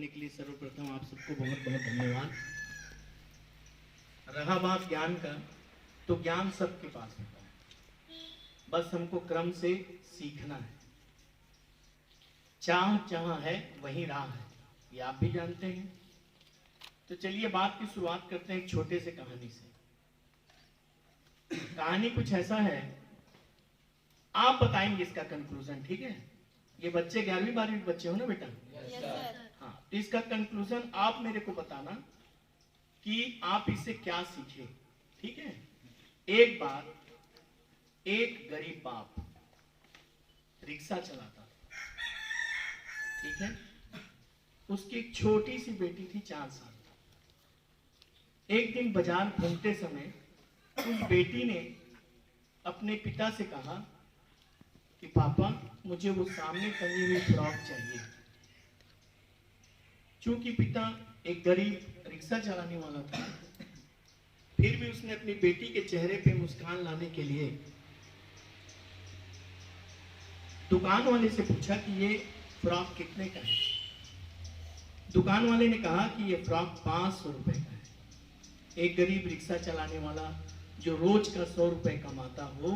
करने के लिए सर्वप्रथम आप सबको बहुत बहुत धन्यवाद। रहा बात ज्ञान का, तो ज्ञान सबके पास होता है, बस हमको क्रम से सीखना है। चाह जहां है वहीं राह है, ये आप भी जानते हैं। तो चलिए बात की शुरुआत करते हैं एक छोटे से कहानी से। कहानी कुछ ऐसा है, आप बताएंगे इसका कंक्लूजन, ठीक है? ये बच्चे 11वीं 12वीं बच्चे हो ना बेटा? Yes sir. हाँ, तो इसका कंक्लूजन आप मेरे को बताना कि आप इससे क्या सीखे, ठीक है? एक बार एक गरीब बाप रिक्शा चलाता था, ठीक है? उसकी एक छोटी सी बेटी थी, 4 साल। एक दिन बाजार घूमते समय उस बेटी ने अपने पिता से कहा कि पापा मुझे वो सामने टंगी हुई फ्रॉक चाहिए। चूंकि पिता एक गरीब रिक्शा चलाने वाला था, फिर भी उसने अपनी बेटी के चेहरे पे मुस्कान लाने के लिए दुकान वाले से पूछा कि ये फ्रॉक कितने का है। दुकान वाले ने कहा कि ये फ्रॉक 500 रुपए का है। एक गरीब रिक्शा चलाने वाला जो रोज का 100 रुपए कमाता हो,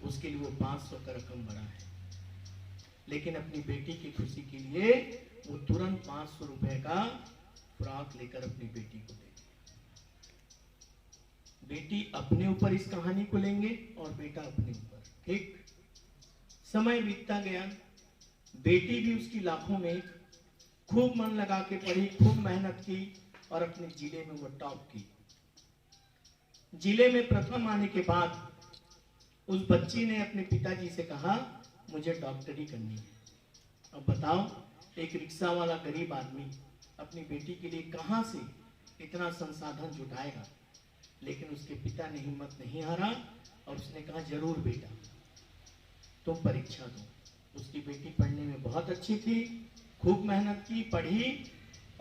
उसके लिए वो 500 का रकम बड़ा है। लेकिन अपनी बेटी की खुशी के लिए वो तुरंत 500 रुपए का फ्रॉक लेकर अपनी बेटी को दे दिया। बेटी अपने ऊपर इस कहानी को लेंगे और बेटा अपने ऊपर, ठीक? समय बीतता गया, बेटी भी उसकी लाखों में खूब मन लगा के पढ़ी, खूब मेहनत की और अपने जिले में वो टॉप की। जिले में प्रथम आने के बाद उस बच्ची ने अपने पिताजी से कहा मुझे डॉक्टरी करनी है। अब बताओ, एक रिक्शा वाला गरीब आदमी अपनी बेटी के लिए कहां से इतना संसाधन जुटाएगा? लेकिन उसके पिता ने हिम्मत नहीं हारा और उसने कहा जरूर बेटा तुम परीक्षा दो। उसकी बेटी पढ़ने में बहुत अच्छी थी, खूब मेहनत की, पढ़ी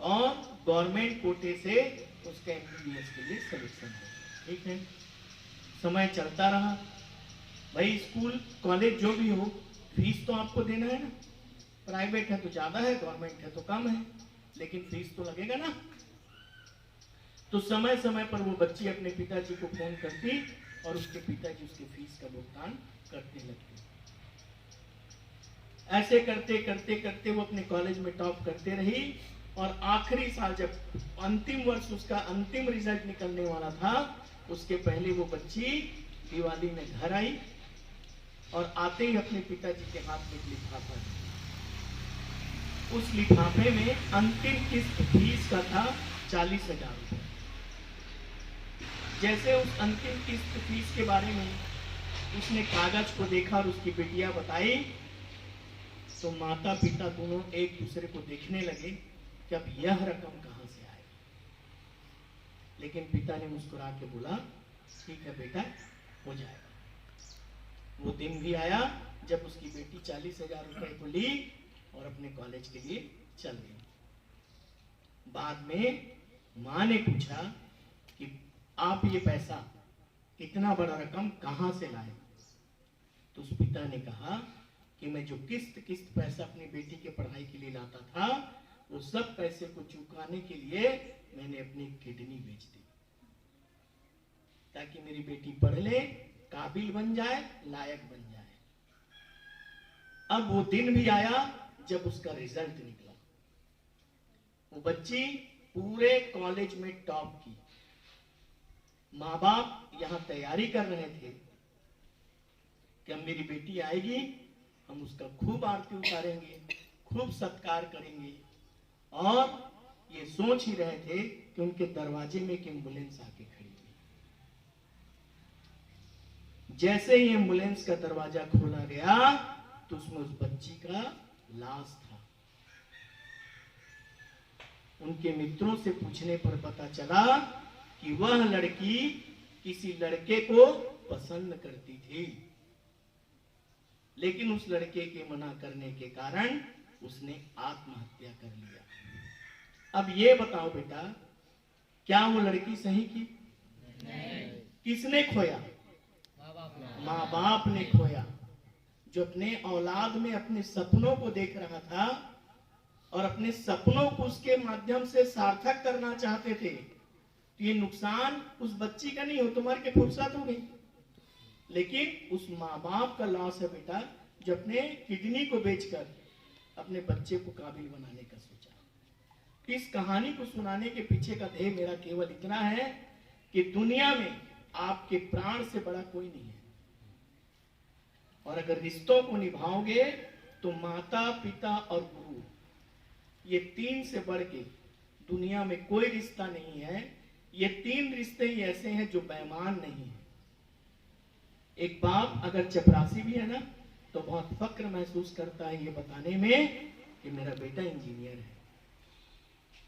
और गवर्नमेंट कोटे से उसके MBBS के लिए सिलेक्शन हो, ठीक है? समय चलता रहा। भाई स्कूल कॉलेज जो भी हो, फीस तो आपको देना है ना। प्राइवेट है तो ज्यादा है, गवर्नमेंट है तो कम है, लेकिन फीस तो लगेगा ना। तो समय समय पर वो बच्ची अपने पिताजी को फोन करती और उसके पिताजी उसके फीस का भुगतान करने लगते। ऐसे करते करते करते वो अपने कॉलेज में टॉप करते रही और आखिरी साल जब अंतिम वर्ष उसका अंतिम रिजल्ट निकलने वाला था, उसके पहले वो बच्ची दिवाली में घर आई और आते ही अपने पिताजी के हाथ में एक लिफाफा दिया। उस लिफाफे में अंतिम किस्त फीस का था 40,000 रुपए। जैसे उस अंतिम किस्त फीस के बारे में उसने कागज को देखा और उसकी बिटिया बताई, तो माता पिता दोनों एक दूसरे को देखने लगे कि अब यह रकम कहां से आएगी। लेकिन पिता ने मुस्कुरा के बोला ठीक है बेटा, हो जाएगा। वो दिन भी आया जब उसकी बेटी 40,000 रुपए को ली और अपने कॉलेज के लिए चल गई। बाद में मां ने पूछा कि आप ये पैसा, इतना बड़ा रकम कहां से लाए? तो उस पिता ने कहा कि मैं जो किस्त पैसा अपनी बेटी के पढ़ाई के लिए लाता था, वो सब पैसे को चुकाने के लिए मैंने अपनी किडनी बेच दी, ताकि मेरी बेटी पढ़ ले, काबिल बन जाए, लायक बन जाए। अब वो दिन भी आया जब उसका रिजल्ट निकला। वो बच्ची पूरे कॉलेज में टॉप की। माँ बाप यहां तैयारी कर रहे थे कि अब मेरी बेटी आएगी, हम उसका खूब आरती उतारेंगे, खूब सत्कार करेंगे, और ये सोच ही रहे थे कि उनके दरवाजे में एक एम्बुलेंस आके खड़ी हुई। जैसे ही एम्बुलेंस का दरवाजा खोला गया तो उसमें उस बच्ची का लाश था। उनके मित्रों से पूछने पर पता चला कि वह लड़की किसी लड़के को पसंद करती थी, लेकिन उस लड़के के मना करने के कारण उसने आत्महत्या कर लिया। अब ये बताओ बेटा, क्या वो लड़की सही की? नहीं। किसने खोया? माँ बाप ने खोया। जो अपने औलाद में अपने सपनों को देख रहा था, और अपने सपनों को उसके माध्यम से सार्थक करना चाहते थे, तो ये नुकसान उस बच्ची का नहीं हो, तुम्हारे के फुर्सत हो गई, लेकिन उस माँ बाप का लॉस है बेटा, जो अपने किडनी को बेचकर अपने बच्चे को काबिल बनाने का सोचा। इस कहानी को सुनाने के पीछे का ध्येय मेरा केवल इतना है कि दुनिया में आपके प्राण से बड़ा कोई नहीं है, और अगर रिश्तों को निभाओगे तो माता, पिता और गुरु, ये तीन से बढ़ के दुनिया में कोई रिश्ता नहीं है। ये तीन रिश्ते ही ऐसे हैं जो बेईमान नहीं है। एक बाप अगर चपरासी भी है ना, तो बहुत फक्र महसूस करता है ये बताने में कि मेरा बेटा इंजीनियर है।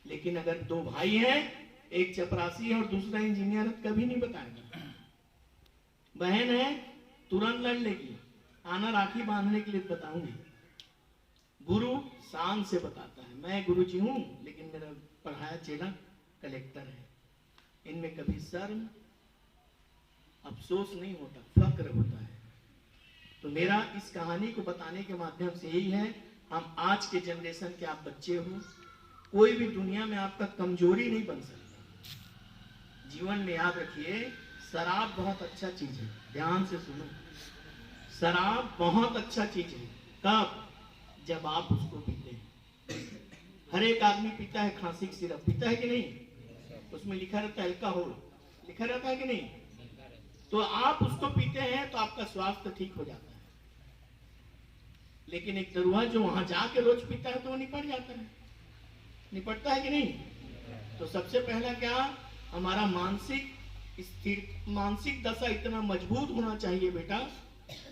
लेकिन अगर दो भाई हैं, एक चपरासी है और दूसरा इंजीनियर, कभी नहीं बताएगा। बहन है तुरंत लड़ लेगी, आना राखी बांधने के लिए बताऊंगी। गुरु शान से बताता है, मैं गुरु जी हूं, लेकिन मेरा पढ़ाया चेला कलेक्टर है। इनमें कभी शर्म, अफसोस नहीं होता, फक्र होता है। तो मेरा इस कहानी को बताने के माध्यम से यही है, हम आज के जनरेशन के आप बच्चे हो, कोई भी दुनिया में आपका कमजोरी नहीं बन सकता। जीवन में याद रखिए, शराब बहुत अच्छा चीज है, ध्यान से सुनो, शराब बहुत अच्छा चीज है। कब? जब आप उसको पीते हैं। हर एक आदमी पीता है खांसी की सिरप, पीता है कि नहीं? उसमें लिखा रहता है अल्कोहल, लिखा रहता है कि नहीं? तो आप उसको पीते हैं तो आपका स्वास्थ्य ठीक हो जाता है। लेकिन एक दरुआ जो वहां जाके रोज पीता है तो वो निपट जाता है, निपटता है कि नहीं? तो सबसे पहला क्या, हमारा मानसिक दशा इतना मजबूत होना चाहिए बेटा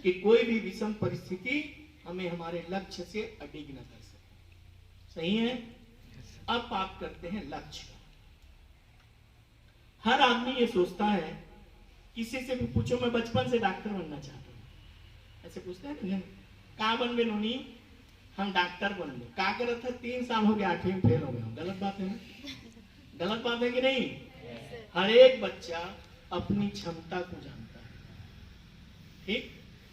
कि कोई भी विषम परिस्थिति हमें हमारे लक्ष्य से अडिग न कर सके। सही है? अब बात करते हैं लक्ष्य। हर आदमी ये सोचता है, किसी से भी पूछो मैं बचपन से डॉक्टर बनना चाहता हूँ, ऐसे पूछते हैं ना, कहाँ बनबे नोनी? हम डॉक्टर बनबे। क्या कर था? 3 साल हो गया, 8वीं में फेल हो गया। गलत बात है ना? गलत बात है कि नहीं? हर एक बच्चा अपनी क्षमता को जानता है। ठीक,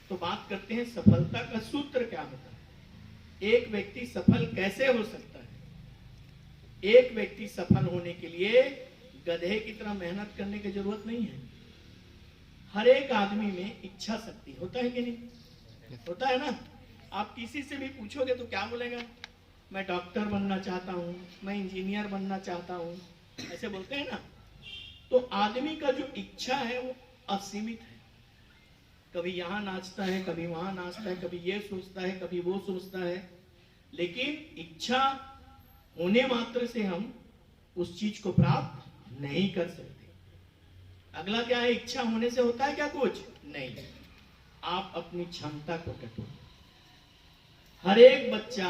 तो बात करते हैं सफलता का सूत्र क्या होता है। एक व्यक्ति सफल कैसे हो सकता है? एक व्यक्ति सफल होने के लिए गधे की तरह मेहनत करने की जरूरत नहीं है। हर एक आदमी में इच्छा शक्ति होता है कि नहीं? होता है ना? आप किसी से भी पूछोगे तो क्या बोलेगा? मैं डॉक्टर बनना चाहता हूँ, मैं इंजीनियर बनना चाहता हूँ, ऐसे बोलते हैं ना। तो आदमी का जो इच्छा है वो असीमित है। कभी यहाँ नाचता है, कभी वहां नाचता है, कभी ये सोचता है, कभी वो सोचता है। लेकिन इच्छा होने मात्र से हम उस चीज को प्राप्त नहीं कर सकते। अगला क्या है? इच्छा होने से होता है क्या कुछ? नहीं। आप अपनी क्षमता को टटो। हर एक बच्चा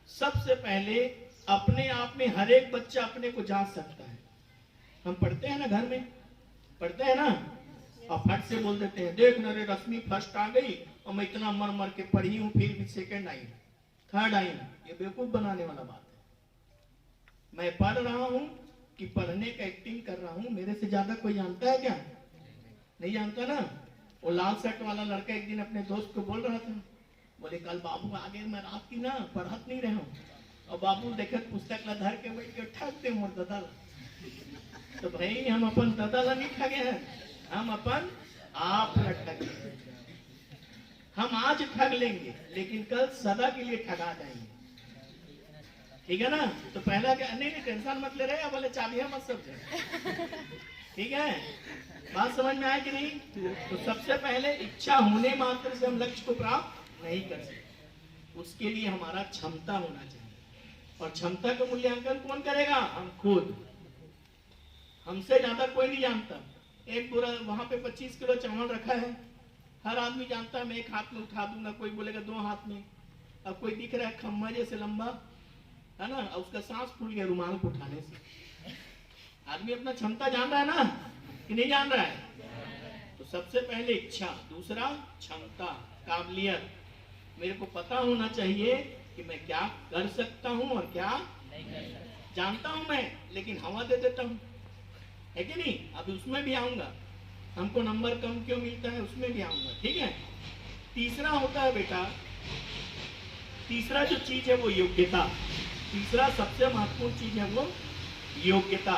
सबसे पहले अपने आप में, हर एक बच्चा अपने को जांच सकता है। हम पढ़ते हैं ना, घर में पढ़ते हैं ना, और फट से बोल देते हैं, देख ना रे रश्मि फर्स्ट आ गई और मैं इतना मर मर के पढ़ी हूं, फिर भी सेकंड आई, थर्ड आई। ये बेवकूफ बनाने वाला बात है। मैं पढ़ रहा हूं कि पढ़ने का एक्टिंग कर रहा हूं, मेरे से ज्यादा कोई जानता है क्या? नहीं जानता ना। वो लाल शर्ट वाला लड़का एक दिन अपने दोस्त को बोल रहा था, बोले कल बाबू आगे मैं रात की ना पढ़त नहीं रहा हूँ, और बाबू देखत पुस्तक ला धर के बैठ के ठग दे मोर दादा ला। तो भाई हम अपन दादा ला नहीं ठगे हैं, हम अपन आप ला ठगे। हम आज ठग लेंगे लेकिन कल सदा के लिए ठगा जाएंगे। ठीक है ना? तो पहला क्या, नहीं टेंशन मत ले रहे, बोले चाबियां मत सब जाए। ठीक है, बात समझ में आए कि नहीं? तो सबसे पहले इच्छा होने मात्र से हम लक्ष्य को प्राप्त नहीं कर सकते। उसके लिए हमारा क्षमता होना चाहिए, और क्षमता का मूल्यांकन कौन करेगा? हम खुद। हमसे ज्यादा कोई नहीं जानता। एक पूरा वहां पे 25 किलो चावल रखा है, हर आदमी जानता है मैं एक हाथ में उठा दूंगा, कोई बोलेगा 2 हाथ में। अब कोई दिख रहा है खम्मा जैसे लंबा, है ना, उसका सांस फूल गया रुमाल को उठाने से। आदमी अपना क्षमता जान रहा है ना कि नहीं जान रहा है? तो सबसे पहले इच्छा, दूसरा क्षमता, काबिलियत। मेरे को पता होना चाहिए कि मैं क्या कर सकता हूं और क्या नहीं कर सकता। जानता हूं मैं, लेकिन हवा दे देता हूं, है कि नहीं? अभी उसमें भी आऊंगा, हमको नंबर कम क्यों मिलता है उसमें भी आऊंगा। ठीक है। तीसरा होता है बेटा, तीसरा जो चीज है वो योग्यता। तीसरा सबसे महत्वपूर्ण चीज है वो योग्यता।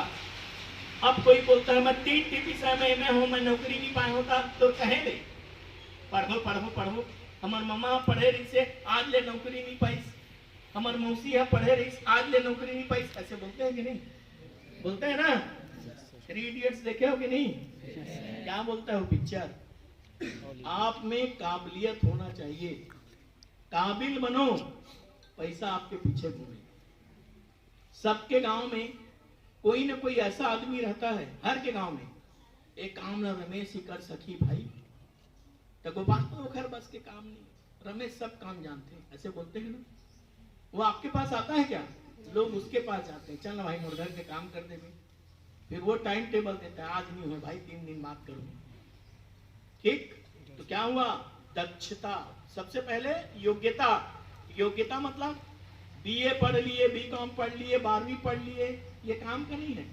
अब कोई बोलता है मैं 3 विषय में हूं, मैं नौकरी नहीं पाया होता, तो कहे दे पढ़ो पढ़ो पढ़ो। हमार मम्मा पढ़े रही से आज ले नौकरी नहीं पाई, हमार मौसी है पढ़े रही आज ले नौकरी नहीं पाई, ऐसे बोलते हैं कि नहीं? बोलते हैं ना? 3 इडियट्स देखे हो कि नहीं? क्या बोलता है वो पिक्चर? आप में काबिलियत होना चाहिए, काबिल बनो, पैसा आपके पीछे घूमे। सबके गांव में कोई ना कोई ऐसा आदमी रहता है, हर के गांव में। एक काम ना रमेश ही कर सकी भाई, तो गोपाल तो घर बस के काम नहीं, रमेश सब काम जानते हैं, ऐसे बोलते हैं ना। वो आपके पास आता है क्या? लोग उसके पास जाते हैं, चल ना भाई मुर्गर के काम कर दे भाई। फिर वो टाइम टेबल देता है, आज नहीं हुए भाई 3 दिन बात करूंगा, ठीक? तो क्या हुआ? दक्षता। सबसे पहले योग्यता। योग्यता मतलब बीए पढ़ लिए, बीकॉम पढ़ लिए, 12वीं पढ़ लिए, ये काम का नहीं है।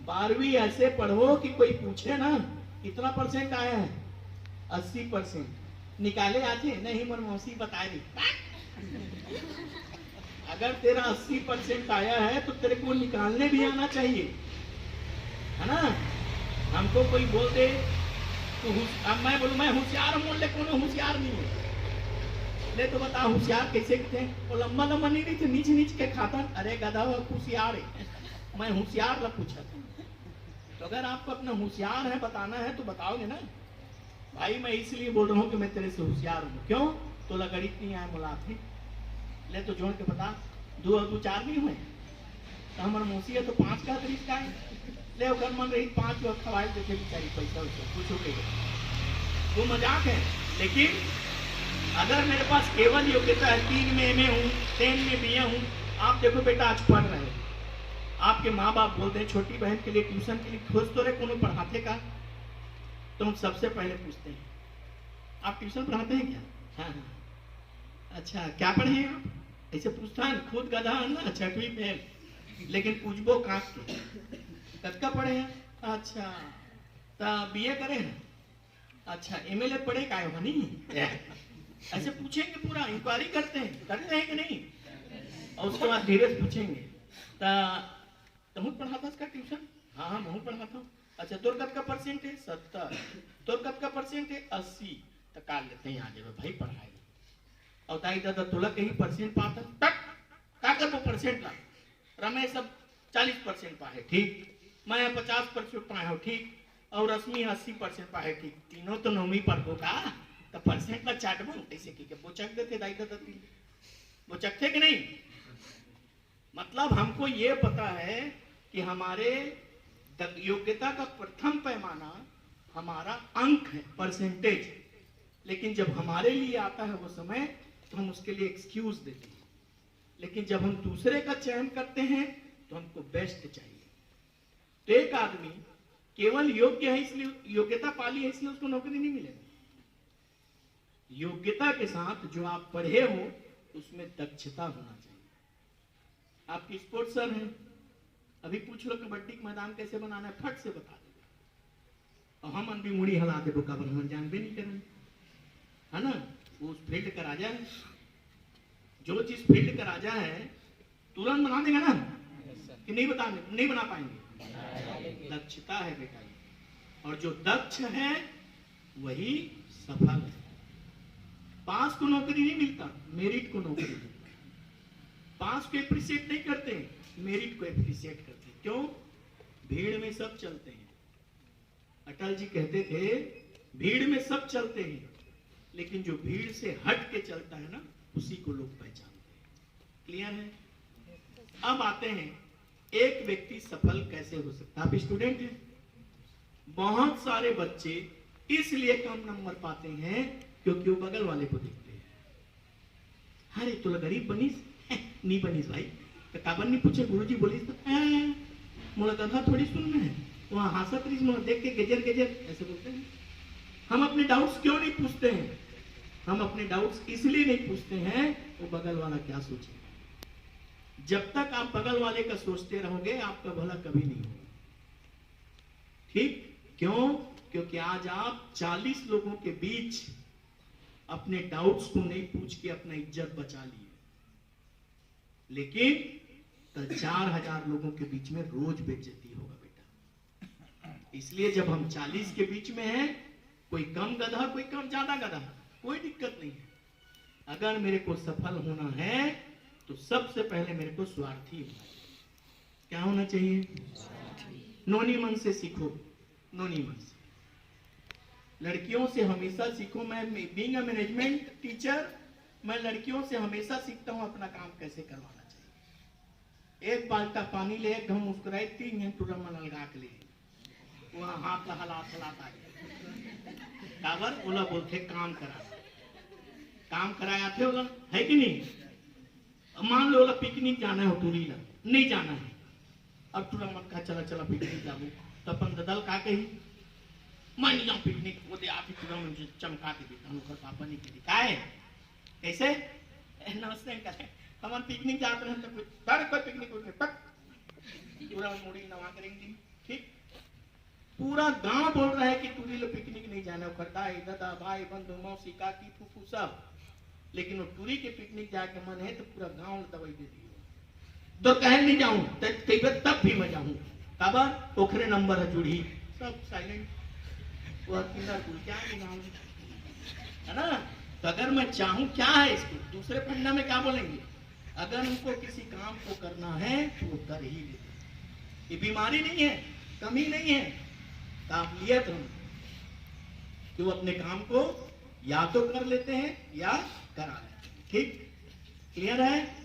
12वीं ऐसे पढ़ो कि कोई पूछे ना कितना परसेंट आया है, 80% निकाले आते नहीं, मर मौसी बता रही। अगर तेरा 80% आया है तो तेरे को निकालने भी आना चाहिए, है ना? हमको कोई बोल दे तो अब मैं बोलूं मैं होशियार हूं, बोल ले कौन होशियार नहीं है, ले तो बता होशियार कैसे थे? वो लंबा लंबा नहीं रही थे, नीच नीच के खाता। अरे गधा होशियार है, मैं होशियार लग पूछा था। तो अगर आपको अपना होशियार है बताना है तो बताओगे ना भाई, मैं इसलिए बोल रहा हूँ कि मैं तेरे से होशियार हूँ। क्यों? तो लगड़ित नहीं आए मुलाफे, ले तो जोड़ के बता, 2 और 2 4 नहीं हुए, तो हमारा मौसी है तो 5 का तरीका है, ले अगर मन रही 5 और खवाए देते बेचारी पैसा वैसा कुछ हो गया, वो मजाक है। लेकिन अगर मेरे पास केवल योग्यता है, 3 में एमए हूँ, 10 में बीए हूँ, आप देखो बेटा आज पढ़ रहे हो, आपके माँ बाप बोलते हैं छोटी बहन के लिए ट्यूशन के लिए खोज तो रहे, कौन पढ़ाते का? तो हम सबसे पहले पूछते हैं आप ट्यूशन पढ़ाते हैं क्या? हाँ हाँ। अच्छा क्या पढ़े हैं आप? ऐसे पूछता है, खुद गधा ना 6वीं फेल, लेकिन पूछबो काट के कब पढ़े हैं? अच्छा तो बीए करे हैं? अच्छा एमएलए पढ़े का है नहीं? ऐसे पूछेंगे, पूरा इंक्वायरी करते हैं कि नहीं? और उसके बाद धीरे से पूछेंगे तुम पढ़ाता इसका ट्यूशन? हाँ हाँ मैं पढ़ाता हूँ। अच्छा तोर कत का परसेंट है? 70। तोर कत का परसेंट है? 80। तो काल लेते हैं आगे भाई पढ़ाएगा। और दाई दादा तोला कहीं परसेंट पाता तक का कर वो परसेंट ला, रमेश सब 40% पाए, ठीक? मैं 50% पाया हूँ, ठीक? और रश्मि 80% पाए, ठीक? तीनों तो 9वीं पर होगा, तो परसेंट का चाट बो ऐसे की वो चक देते दाई दादा, वो चकते कि नहीं? मतलब हमको ये पता है कि हमारे योग्यता का प्रथम पैमाना हमारा अंक है, परसेंटेज। लेकिन जब हमारे लिए आता है वो समय तो हम उसके लिए एक्सक्यूज देते हैं, लेकिन जब हम दूसरे का चयन करते हैं तो हमको बेस्ट चाहिए। तो एक आदमी केवल योग्य है इसलिए, योग्यता पाली है इसलिए उसको नौकरी नहीं मिलेगी। योग्यता के साथ जो आप पढ़े हो उसमें दक्षता होना चाहिए। आपकी स्पोर्ट्स सर हैं, अभी पूछ लो कबड्डी का मैदान कैसे बनाना है, फट से बता दे, और हम अन भी मुड़ी हिला दे बोका बन, हम जानबे नहीं करेंगे, है ना? वो उस फील्ड का राजा है, जो चीज फील्ड का राजा है तुरंत बना देगा ना कि नहीं? नहीं बना पाएंगे। दक्षता है बेटा, और जो दक्ष है वही सफल है। पास को नौकरी नहीं मिलता, मेरिट को नौकरी मिलता। पास को एप्रिशिएट नहीं करते, मेरिट को एप्रिशिएट करते। क्यों? भीड़ में सब चलते हैं। अटल जी कहते थे भीड़ में सब चलते हैं, लेकिन जो भीड़ से हट के चलता है ना उसी को लोग पहचानते हैं। क्लियर है? अब आते हैं एक व्यक्ति सफल कैसे हो सकता है। आप स्टूडेंट हैं, बहुत सारे बच्चे इसलिए कम नंबर पाते हैं क्योंकि वो बगल वाले को देखते हैं। अरे तो गरीब बनीस नहीं बनीस भाई, तो काबन नहीं पूछे, गुरुजी बोली तो मोला कथा थोड़ी सुनना है, वहां हासत रही मोला देख के गेजर गेजर ऐसे बोलते हैं। हम अपने डाउट्स क्यों नहीं पूछते हैं? हम अपने डाउट्स इसलिए नहीं पूछते हैं वो बगल वाला क्या सोचे। जब तक आप बगल वाले का सोचते रहोगे आपका भला कभी नहीं होगा, ठीक? क्यों? क्योंकि आज आप 40 लोगों के बीच अपने डाउट्स को नहीं पूछ के अपना इज्जत बचा लिए। लेकिन तो 4000 लोगों के बीच में रोज बेइज्जती होगा बेटा। इसलिए जब हम 40 के बीच में हैं, कोई कम गधा कोई कम ज्यादा गधा, कोई दिक्कत नहीं है। अगर मेरे को सफल होना है तो सबसे पहले मेरे को स्वार्थी होना चाहिए। क्या होना चाहिए? नोनी मन से सीखो, नोनी मन से। लड़कियों से हमेशा सीखो। मैं बीइंग अ मैनेजमेंट टीचर, मैं लड़कियों से हमेशा सीखता हूं अपना काम कैसे करवाना चाहिए। एक बाल्टा पानी ले, हम मुस्कुराए 3 घंटे मन लगा के ले, वहां हाथ हलात आ गया। काबर बोला बोलते काम करा, काम कराया थे होगा, है कि नहीं? मान लो पिकनिक जाना है, टूरी ला नहीं जाना है, अब टूरा मत कहा चला चला पिकनिक जाबू, तो अपन ददल का कही मैं नहीं जाऊं पिकनिक, वो दे आप ही टूरा में चमका के देता हूं, पापा नहीं कही का है कैसे नमस्ते अंकल, हम पिकनिक जाते हैं तो कोई पिकनिक उठ पक पूरा मुड़ी नवा करेंगे। ठीक, पूरा गांव बोल रहा है कि टूरी लो पिकनिक नहीं जाना, करता है दादा भाई बंधु मौसी काकी फूफू सब, लेकिन वो टूरी के पिकनिक जाके मन है तो पूरा गांव दवाई दे दी। तो कहे नहीं जाऊं कई बार तब भी मैं जाऊं, काबर पोखरे नंबर है जुड़ी, सब साइलेंट, वो किंडर कुल क्या है ना। तो अगर मैं चाहूं, क्या है इसको दूसरे फंडा में क्या बोलेंगे, अगर उनको किसी काम को करना है तो वो कर ही लेते। ये बीमारी नहीं है, कमी नहीं है, काबिलियत हम कि वो अपने काम को या तो कर लेते हैं या करा लेते हैं। ठीक, क्लियर है?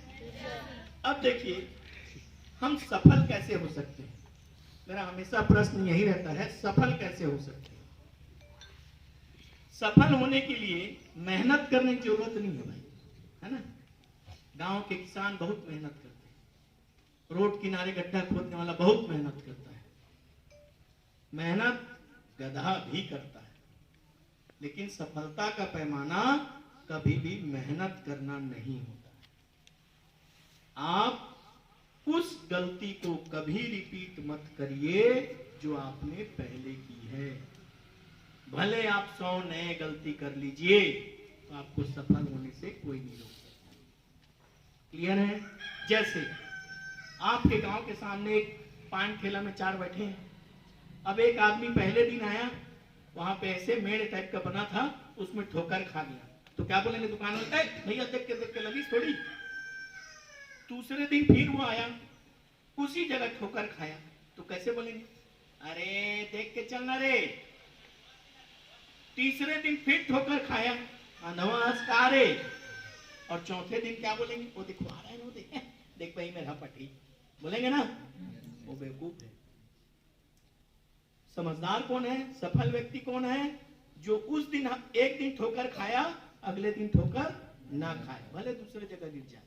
अब देखिए हम सफल कैसे हो सकते हैं। मेरा हमेशा प्रश्न यही रहता है, सफल कैसे हो सकते हैं। सफल होने के लिए मेहनत करने की जरूरत नहीं है भाई, है ना। गांव के किसान बहुत मेहनत करते हैं, रोड किनारे गड्ढा खोदने वाला बहुत मेहनत करता है, मेहनत गधा भी करता है, लेकिन सफलता का पैमाना कभी भी मेहनत करना नहीं होता है। आप उस गलती को कभी रिपीट मत करिए जो आपने पहले की है। भले आप 100 नए गलती कर लीजिए तो आपको सफल होने से कोई नहीं रोक सकता। क्लियर है? जैसे आपके गांव के सामने एक पान ठेला में 4 बैठे हैं, अब एक आदमी पहले दिन आया, वहां पे ऐसे मेड़ टाइप का बना था, उसमें ठोकर खा गया, तो क्या बोलेंगे दुकान वाले, भैया देख के लगी थोड़ी। दूसरे दिन फिर वो आया, उसी जगह ठोकर खाया, तो कैसे बोलेंगे, अरे देख के चलना रे। तीसरे दिन फिर ठोकर खाया, नमस्कार रे। और चौथे दिन क्या बोलेंगे, वो देखो आ रहा है, वो देख भाई मेरा पटी, बोलेंगे ना, वो बेवकूफ है। समझदार कौन है, सफल व्यक्ति कौन है, जो उस दिन एक दिन ठोकर खाया, अगले दिन ठोकर ना खाए, भले दूसरे जगह गिर जाए।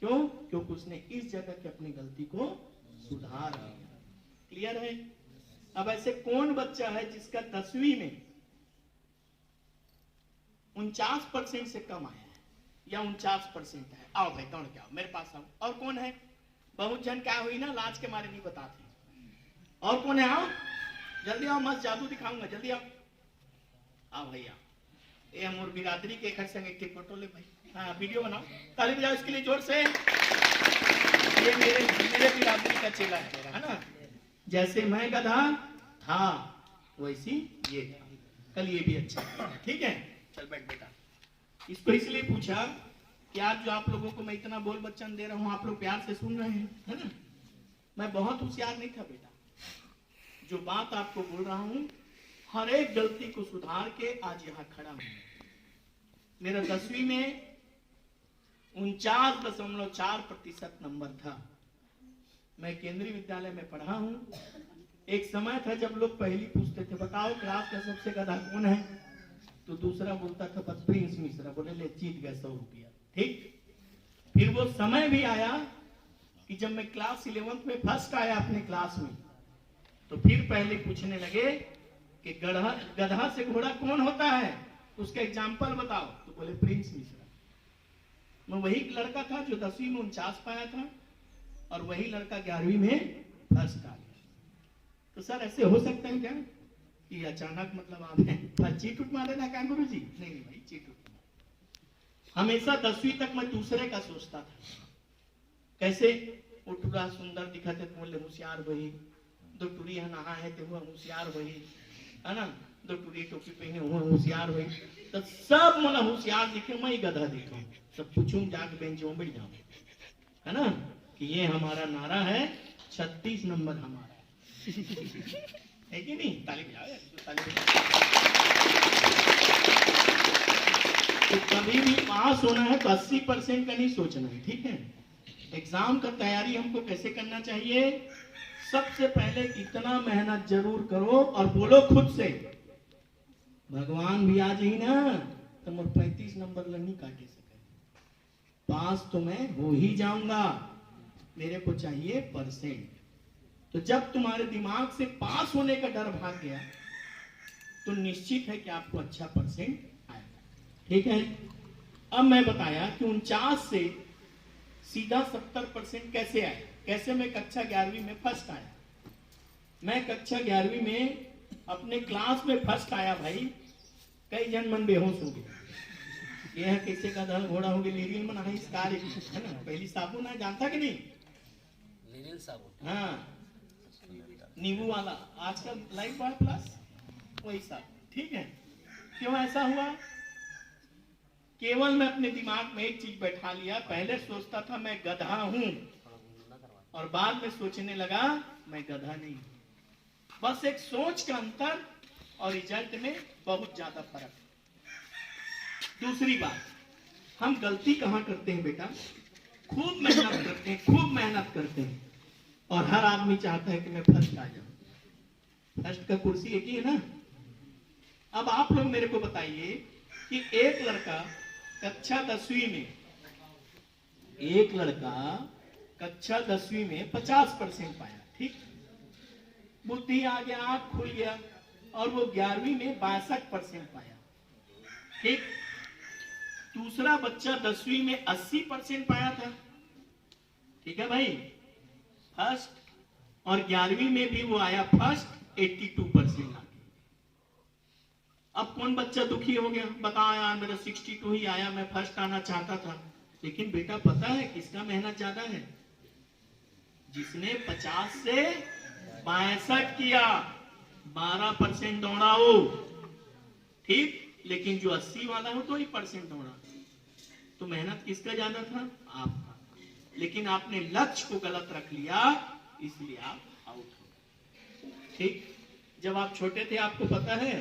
क्यों? क्योंकि उसने इस जगह की अपनी गलती को सुधार लिया। क्लियर है? अब ऐसे कौन बच्चा है जिसका 10वीं में 49% से कम आया है या 49% है? आओ भाई दौड़ के आओ, मेरे पास आओ। और कौन है? बहुत जन क्या हुई ना, लाज के मारे नहीं बताते। और कौन है? आओ जल्दी आओ, मस्त जादू दिखाऊंगा, जल्दी आओ। आओ भैया, ये हम बिरादरी के घर संग एक फोटो ले भाई, हाँ वीडियो बनाओ, ताली बजाओ इसके लिए जोर से। ये मेरे बिरादरी का चेला है ना। जैसे मैं गधा था वैसी ये था, कल ये भी अच्छा है। ठीक है, चल बैठ बेटा। इसको इसलिए पूछा कि आज जो आप लोगों को मैं इतना बोल बच्चन दे रहा हूं, आप लोग प्यार से सुन रहे हैं, है ना। मैं बहुत होशियार नहीं था बेटा, जो बात आपको बोल रहा हूं हर एक गलती को सुधार के आज यहां खड़ा हूं। मेरा 10वीं में 49.4% नंबर था। मैं केंद्रीय विद्यालय में पढ़ा हूं। एक समय था जब लोग पहली पूछते थे, बताओ क्लास का सबसे गधा कौन है, तो दूसरा बोलता था बस प्रिंस मिश्रा, बोले ले जीत गए 100 रुपया। ठीक, फिर वो समय भी आया कि जब मैं क्लास 11th में फर्स्ट आया अपने क्लास में, तो फिर पहले पूछने लगे कि गधा से घोड़ा कौन होता है, उसका एग्जाम्पल बताओ, तो बोले प्रिंस मिश्रा। मैं वही लड़का था जो 10वीं में 49 पाया था, और वही लड़का 11वीं में फर्स्ट आ गया। तो सर ऐसे हो सकता है क्या कि अचानक मतलब आपने चीट उठ मारे ना क्या गुरु जी? नहीं भाई, चीट उठ। हमेशा 10वीं तक मैं दूसरे का सोचता था, कैसे वो टुरा सुंदर दिखते तो बोले होशियार वही, दो टुरी है नहा है तो हुआ होशियार वही, है ना, दो टुरी टोपी पहने हुआ होशियार वही, तो सब मन होशियार दिखे, मैं ही गधा दिखूं, सब पूछूं जाके बेंच में बैठ जाऊं, है ना, कि ये हमारा नारा है, 36 नंबर हमारा है कि नहीं? ताली बजाओ यार, ताली बजाओ। तो कभी भी पास होना है तो 80% का नहीं सोचना है, ठीक है? एग्जाम का तैयारी हमको कैसे करना चाहिए? सबसे पहले इतना मेहनत जरूर करो और बोलो खुद से, भगवान भी आ जाए ना तो मैं 35 नंबर नहीं काटे सके, पास तो मैं हो ही जाऊंगा, मेरे को चाहिए परसेंट। तो जब तुम्हारे दिमाग से पास होने का डर भाग गया तो निश्चित है कि आपको अच्छा परसेंट आएगा, ठीक है? अब मैं बताया कि 49 से सीधा 70% कैसे आए, कैसे मैं कक्षा 11वीं में फर्स्ट आया। मैं कक्षा 11वीं में अपने क्लास में फर्स्ट आया भाई, कई जन मन बेहोश हो गए, यह कैसे का दल घोड़ा हो गया, लीरियल मन है इस कार्य है ना, पहली साबुन है जानता कि नहीं, लीरियल साबुन, हाँ नींबू वाला, आजकल लाइफ बॉय प्लस वही साबुन, ठीक है? क्यों ऐसा हुआ? केवल मैं अपने दिमाग में एक चीज बैठा लिया, पहले सोचता था मैं गधा हूं और बाद में सोचने लगा मैं गधा नहीं हूं। बस एक सोच का अंतर और रिजल्ट में बहुत ज्यादा फर्क है। दूसरी बात, हम गलती कहां करते हैं बेटा? खूब मेहनत करते हैं, खूब मेहनत करते हैं और हर आदमी चाहता है कि मैं फर्स्ट आ जाऊं, फर्स्ट का कुर्सी एक ही है ना। अब आप लोग मेरे को बताइए कि एक लड़का कक्षा 10वीं में, एक लड़का कक्षा 10वीं में 50% पाया, ठीक, बुद्धि आ गया, आंख खुल गया, और वो 11वीं में 62% पाया, ठीक। दूसरा बच्चा 10वीं में 80% पाया था, ठीक है भाई, फर्स्ट, और 11वीं में भी वो आया फर्स्ट 82% आ। अब कौन बच्चा दुखी हो गया? बताओ यार, मेरा 62 ही आया, मैं फर्स्ट आना चाहता था। लेकिन बेटा पता है किसका मेहनत ज्यादा है? जिसने 50 से 62 किया, 12% दौड़ा हो, ठीक, लेकिन जो 80 वाला हो तो ही परसेंट दौड़ा। तो मेहनत किसका ज्यादा था? आपका। लेकिन आपने लक्ष्य को गलत रख लिया, इसलिए आप आउट हो, ठीक। जब आप छोटे थे आपको पता है,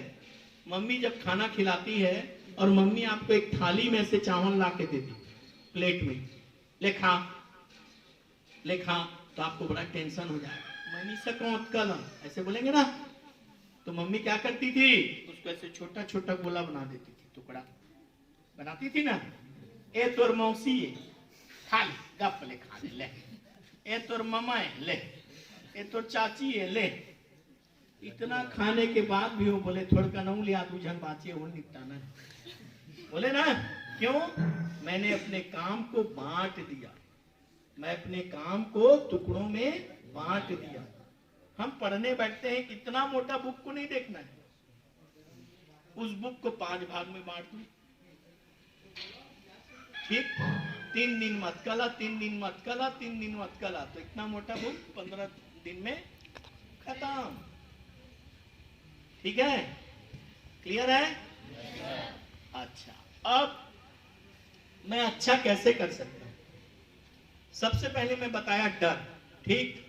मम्मी जब खाना खिलाती है और मम्मी आपको एक थाली में से चावल ला के देती, प्लेट में, ले खा, ले खा, तो आपको बड़ा टेंशन हो जाएगा, मैं नहीं सकूं कल, ऐसे बोलेंगे ना। तो मम्मी क्या करती थी? उसको ऐसे छोटा छोटा गोला बना देती थी, टुकड़ा बनाती थी ना। ए तोर मौसी है, खा ले, गप ले, खा ले, ले। ए तोर ममा है, ले। ए तोर चाची है, ले। इतना खाने के बाद भी वो बोले थोड़ा का नऊ लिया, तुझन बाची वो निपटाना है, बोले ना। क्यों? मैंने अपने काम को बांट दिया, मैं अपने काम को टुकड़ों में बांट दिया। हम पढ़ने बैठते हैं, कितना मोटा बुक को नहीं देखना है, उस बुक को 5 भाग में बांट दो, ठीक। 3 दिन मत कला, 3 दिन मत कला, 3 दिन मत कला, तो इतना मोटा बुक 15 दिन में खत्म, ठीक है? क्लियर है? अच्छा, अब मैं अच्छा कैसे कर सकता हूं? सबसे पहले मैं बताया डर, ठीक।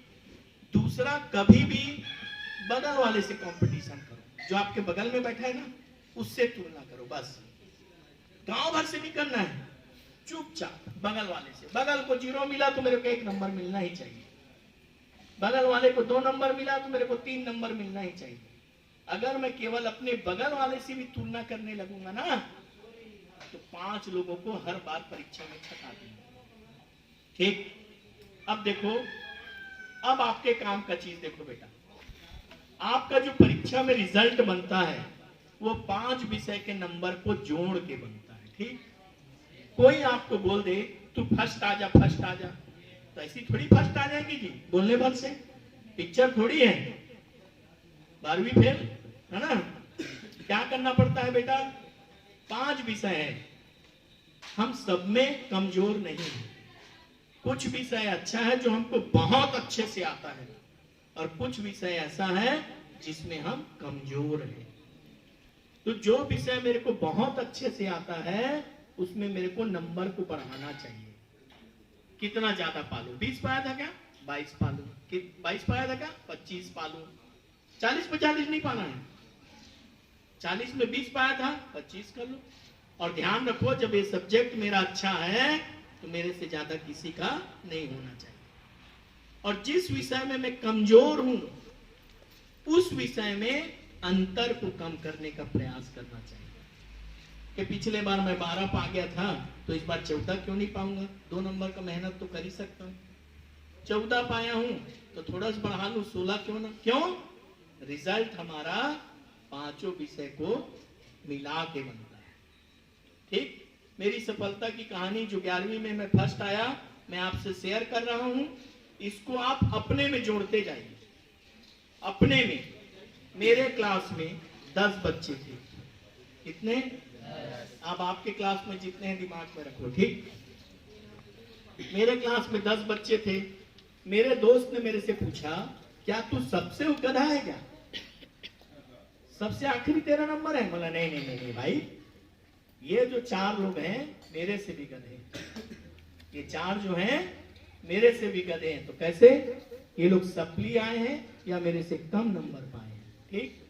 दूसरा, कभी भी बगल वाले से कंपटीशन करो, जो आपके बगल में बैठा है ना, उससे तुलना करो, बस। गांव भर से नहीं करना है, चुपचाप बगल वाले से। बगल को 0 मिला तो मेरे को 1 नंबर मिलना ही चाहिए, बगल वाले को 2 नंबर मिला तो मेरे को 3 नंबर मिलना ही चाहिए। अगर मैं केवल अपने बगल वाले से भी तुलना करने लगूंगा ना, तो 5 लोगों को हर बार परीक्षा में छटा दूंगा, ठीक। अब देखो, अब आपके काम का चीज देखो बेटा, आपका जो परीक्षा में रिजल्ट बनता है वो 5 विषय के नंबर को जोड़ के बनता है, ठीक। कोई आपको बोल दे तू फर्स्ट आ जा, फर्स्ट आ जा, तो ऐसी थोड़ी फर्स्ट आ जाएगी जी, बोलने भर से। पिक्चर थोड़ी है 12वीं फेल, है ना। क्या करना पड़ता है बेटा? 5 विषय है, हम सब में कमजोर नहीं है, कुछ विषय अच्छा है जो हमको बहुत अच्छे से आता है, और कुछ विषय ऐसा है जिसमें हम कमजोर हैं। तो जो विषय मेरे को बहुत अच्छे से आता है उसमें मेरे को नंबर को बढ़ाना चाहिए। कितना ज्यादा पालू? 20 पाया था क्या? 22 पालू। 22 पाया था क्या? 25 पालू। 40 पे 40 नहीं पाना है। 40 में 20 पाया था, 25 कर लो। और ध्यान रखो, जब ये सब्जेक्ट मेरा अच्छा है तो मेरे से ज्यादा किसी का नहीं होना चाहिए। और जिस विषय में मैं कमजोर हूं उस विषय में अंतर को कम करने का प्रयास करना चाहिए। कि पिछले बार मैं 12 पा गया था तो इस बार 14 क्यों नहीं पाऊंगा? 2 नंबर का मेहनत तो कर ही सकता हूं। 14 पाया हूं तो थोड़ा सा बढ़ा लूं, 16 क्यों ना? क्यों? रिजल्ट हमारा पांचों विषय को मिला के बनता है। ठीक, मेरी सफलता की कहानी जो 11वीं में मैं फर्स्ट आया, मैं आपसे शेयर कर रहा हूं। इसको आप अपने में जोड़ते जाइए। अपने में मेरे क्लास में 10 बच्चे थे। कितने? अब आपके क्लास में जितने हैं दिमाग में रखो। ठीक, मेरे क्लास में 10 बच्चे थे। मेरे दोस्त ने मेरे से पूछा, क्या तू सबसे गधा है क्या? सबसे आखिरी तेरा नंबर है? बोला नहीं नहीं नहीं भाई, ये जो 4 लोग हैं मेरे से भी गधे हैं। ये 4 जो हैं मेरे से भी गधे हैं। तो कैसे? ये लोग सप्ली आए हैं या मेरे से कम नंबर पाए हैं। ठीक,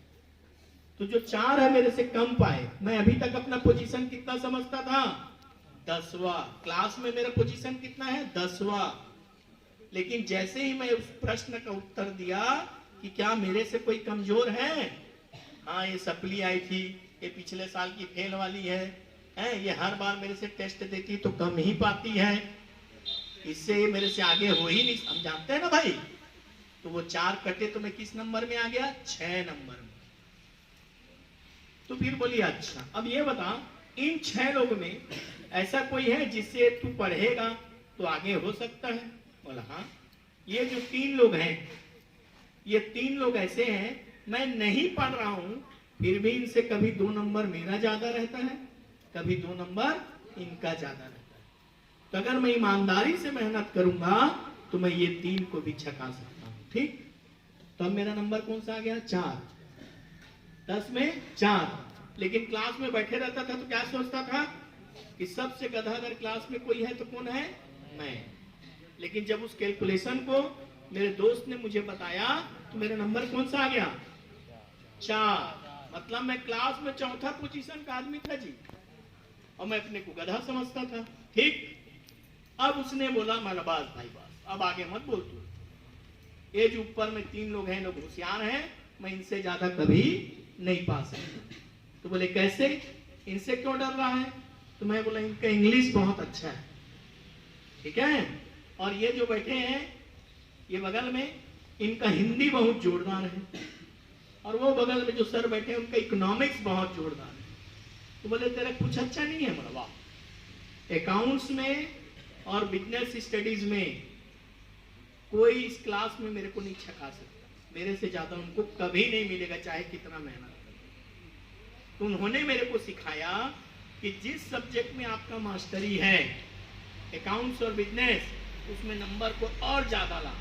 तो जो 4 है मेरे से कम पाए। मैं अभी तक अपना पोजीशन कितना समझता था? 10वां। क्लास में मेरा पोजीशन कितना है? 10वां। लेकिन जैसे ही मैं उस प्रश्न का उत्तर दिया कि क्या मेरे से कोई कमजोर है? हाँ, ये सप्ली आई थी, ये पिछले साल की फेल वाली है, ये हर बार मेरे से टेस्ट देती तो कम ही पाती है, इससे मेरे से आगे हो ही नहीं। हम जानते हैं ना भाई। तो वो 4 कटे तो मैं किस नंबर में आ गया? 6 नंबर में। तो फिर बोली अच्छा, अब ये बता, इन 6 लोग में ऐसा कोई है जिससे तू पढ़ेगा तो आगे हो सकता है? बोला हाँ, ये जो 3 लोग हैं, ये 3 लोग ऐसे हैं, मैं नहीं पढ़ रहा हूं फिर भी इनसे कभी 2 नंबर मेरा ज्यादा रहता है, कभी 2 नंबर इनका ज्यादा रहता है। तो अगर मैं ईमानदारी से मेहनत करूंगा तो मैं ये 3 को भी छका सकता हूं। ठीक, तो अब मेरा नंबर कौन सा आ गया? 4। 10 में 4। लेकिन क्लास में बैठे रहता था तो क्या सोचता था कि सबसे गधा अगर क्लास में कोई है तो कौन है? मैं। लेकिन जब उस कैलकुलेशन को मेरे दोस्त ने मुझे बताया तो मेरा नंबर कौन सा आ गया? 4। मतलब मैं क्लास में 4था पोजीशन का आदमी था जी, और मैं अपने को गधा समझता था। ठीक, अब उसने बोला मलबाज भाई बस, अब आगे मत बोल तू। ये जो ऊपर में 3 लोग हैं, लोग होशियार हैं, मैं इनसे ज्यादा कभी नहीं पा सकता। तो बोले कैसे? इनसे क्यों डर रहा है? तो मैं बोला इनका इंग्लिश बहुत अच्छा है। ठीक है, और ये जो बैठे हैं ये बगल में, इनका हिंदी बहुत जोरदार है, और वो बगल में जो सर बैठे हैं उनका इकोनॉमिक्स बहुत जोरदार है। तो बोले तेरा कुछ अच्छा नहीं है? बोला वाह, अकाउंट्स में और बिजनेस स्टडीज में कोई इस क्लास में मेरे को नहीं छका सकता, मेरे से ज्यादा उनको कभी नहीं मिलेगा चाहे कितना मेहनत करें। तो उन्होंने मेरे को सिखाया कि जिस सब्जेक्ट में आपका मास्टरी है, अकाउंट्स और बिजनेस, उसमें नंबर को और ज्यादा ला,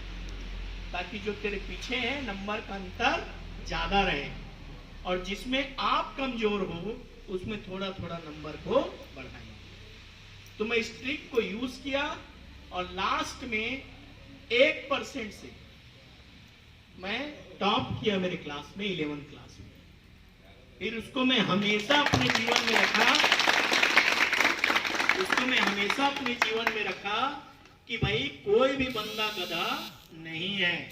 ताकि जो तेरे पीछे है नंबर का अंतर ज्यादा रहे, और जिसमें आप कमजोर हो उसमें थोड़ा थोड़ा नंबर को बढ़ाइए। तो मैं इस ट्रिक को यूज किया और लास्ट में 1% से मैं टॉप किया मेरे क्लास में, 11th क्लास में। फिर उसको मैं हमेशा अपने जीवन में रखा, कि भाई कोई भी बंदा गधा नहीं है।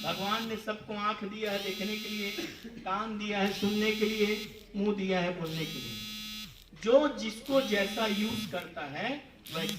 भगवान ने सबको आंख दिया है देखने के लिए, कान दिया है सुनने के लिए, मुंह दिया है बोलने के लिए। जो जिसको जैसा यूज करता है वैसे